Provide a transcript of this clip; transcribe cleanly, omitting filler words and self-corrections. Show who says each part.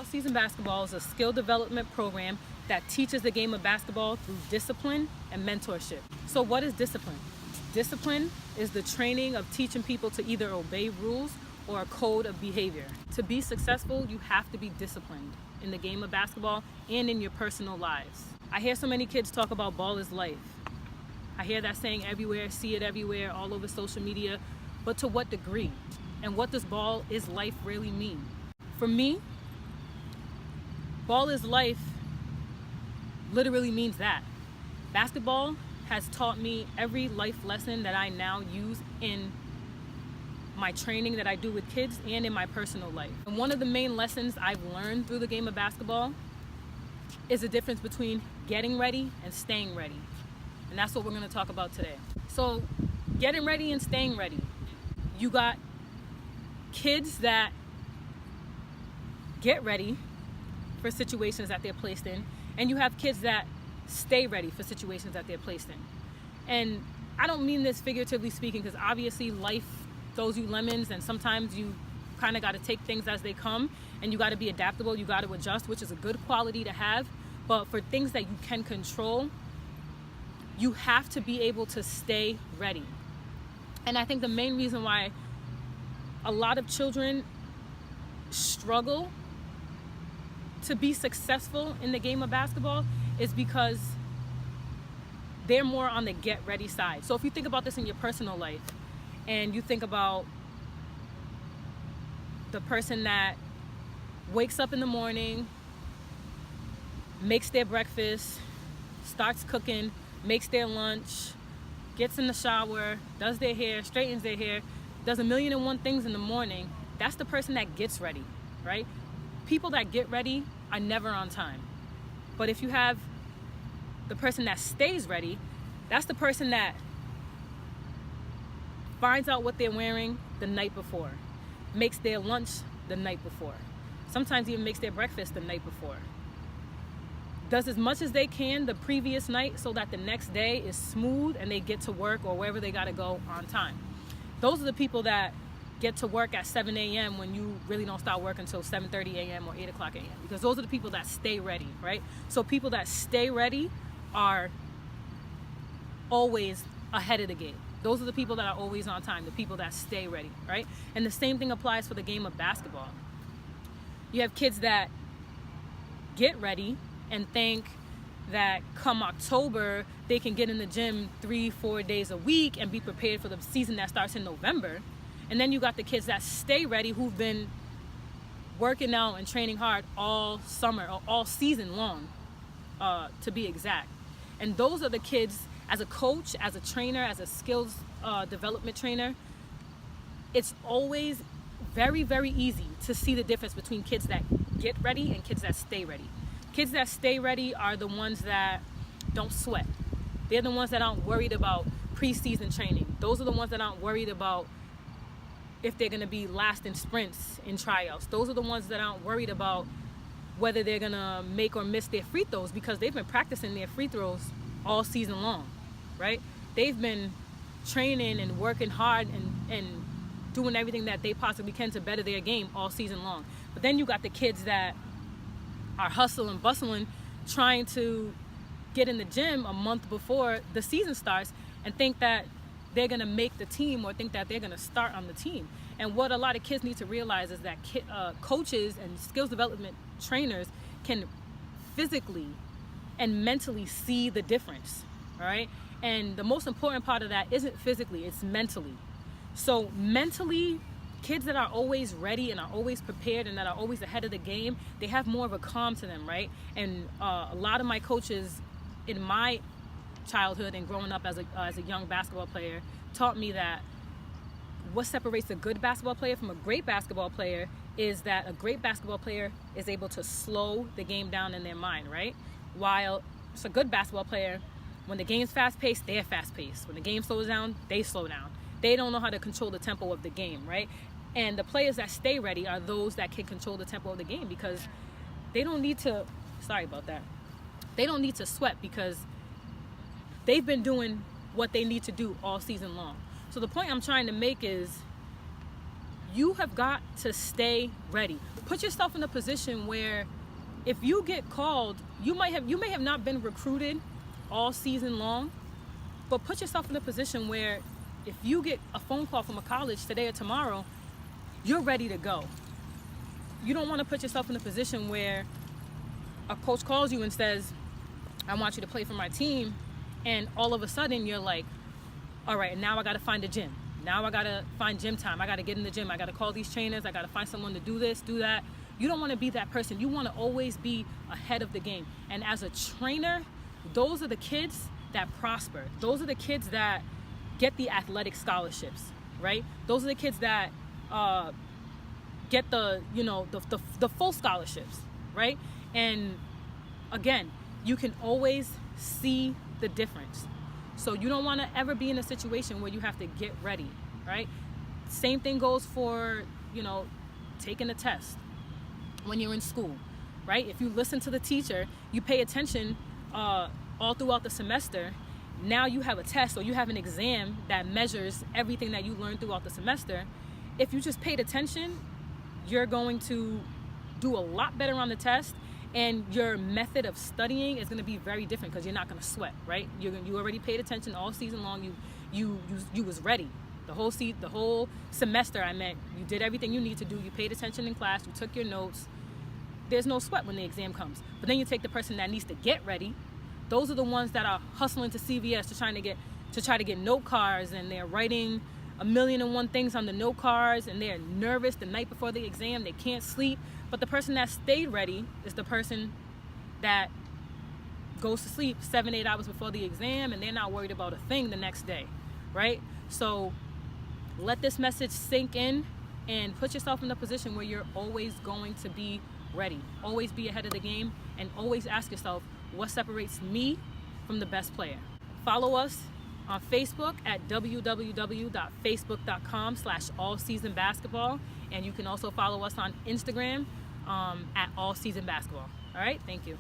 Speaker 1: All-season basketball is a skill development program that teaches the game of basketball through discipline and mentorship. So what is discipline? Discipline is the training of teaching people to either obey rules or a code of behavior. To be successful, you have to be disciplined in the game of basketball and in your personal lives. I hear so many kids talk about ball is life. I hear that saying everywhere, see it everywhere, all over social media, but to what degree? And what does ball is life really mean? For me, ball is life literally means that. Basketball has taught me every life lesson that I now use in my training that I do with kids and in my personal life. And one of the main lessons I've learned through the game of basketball is the difference between getting ready and staying ready. And that's what we're going to talk about today. So getting ready and staying ready. You got kids that get ready for situations that they're placed in, and you have kids that stay ready for situations that they're placed in. And I don't mean this figuratively speaking, because obviously life throws you lemons, and sometimes you kind of got to take things as they come, and you got to be adaptable, you got to adjust, which is a good quality to have. But for things that you can control, you have to be able to stay ready. And I think the main reason why a lot of children struggle to be successful in the game of basketball is because they're more on the get ready side. So if you think about this in your personal life, and you think about the person that wakes up in the morning, makes their breakfast, starts cooking, makes their lunch, gets in the shower, does their hair, straightens their hair, does 1,000,001 things in the morning, that's the person that gets ready, right? People that get ready are never on time. But if you have the person that stays ready, that's the person that finds out what they're wearing the night before, makes their lunch the night before, sometimes even makes their breakfast the night before, does as much as they can the previous night so that the next day is smooth and they get to work or wherever they got to go on time. Those are the people that get to work at 7 a.m. when you really don't start work until 7:30 a.m. or 8 o'clock a.m. because those are the people that stay ready, right? So people that stay ready are always ahead of the game. Those are the people that are always on time, the people that stay ready, right? And the same thing applies for the game of basketball. You have kids that get ready and think that come October, they can get in the gym 3-4 days a week and be prepared for the season that starts in November. And then you got the kids that stay ready who've been working out and training hard all summer or all season long, to be exact. And those are the kids, as a coach, as a trainer, as a skills development trainer, it's always very, very easy to see the difference between kids that get ready and kids that stay ready. Kids that stay ready are the ones that don't sweat. They're the ones that aren't worried about preseason training. Those are the ones that aren't worried about if they're going to be last in sprints in tryouts. Those are the ones that aren't worried about whether they're going to make or miss their free throws because they've been practicing their free throws all season long, right? They've been training and working hard and doing everything that they possibly can to better their game all season long. But then you got the kids that are hustling and bustling, trying to get in the gym a month before the season starts and think that they're going to make the team or think that they're going to start on the team. And what a lot of kids need to realize is that coaches and skills development trainers can physically and mentally see the difference, all right? And the most important part of that isn't physically, it's mentally. So mentally, kids that are always ready and are always prepared and that are always ahead of the game, they have more of a calm to them, right? And a lot of my coaches in my childhood and growing up as a young basketball player taught me that what separates a good basketball player from a great basketball player is that a great basketball player is able to slow the game down in their mind, right? While it's a good basketball player, when the game's fast-paced, they're fast-paced. When the game slows down, they slow down. They don't know how to control the tempo of the game, right? And the players that stay ready are those that can control the tempo of the game because they don't need to, they don't need to sweat because they've been doing what they need to do all season long. So the point I'm trying to make is you have got to stay ready. Put yourself in a position where if you get called, you may have not been recruited all season long, but put yourself in a position where if you get a phone call from a college today or tomorrow, you're ready to go. You don't want to put yourself in a position where a coach calls you and says, I want you to play for my team, and all of a sudden you're like, all right, now I got to find a gym. Now I got to find gym time. I got to get in the gym. I got to call these trainers. I got to find someone to do this, do that. You don't want to be that person. You want to always be ahead of the game. And as a trainer, those are the kids that prosper. Those are the kids that get the athletic scholarships, right? Those are the kids that get the full scholarships, right? And again, you can always see the difference. So you don't want to ever be in a situation where you have to get ready, right? Same thing goes for, taking a test when you're in school, right? If you listen to the teacher, you pay attention all throughout the semester. Now you have a test or you have an exam that measures everything that you learned throughout the semester. If you just paid attention, you're going to do a lot better on the test, and your method of studying is going to be very different because you're not going to sweat, right? You already paid attention all season long. You was ready. The whole semester, you did everything you need to do. You paid attention in class. You took your notes. There's no sweat when the exam comes. But then you take the person that needs to get ready. Those are the ones that are hustling to CVS to try to get note cards, and they're writing 1,000,001 things on the note cards, and they're nervous the night before the exam. They can't sleep. But the person that stayed ready is the person that goes to sleep 7-8 hours before the exam, and they're not worried about a thing the next day, right? So let this message sink in and put yourself in a position where you're always going to be ready. Always be ahead of the game, and always ask yourself, what separates me from the best player? Follow us on Facebook at www.facebook.com/allseasonbasketball, and you can also follow us on Instagram at allseasonbasketball. All right, thank you.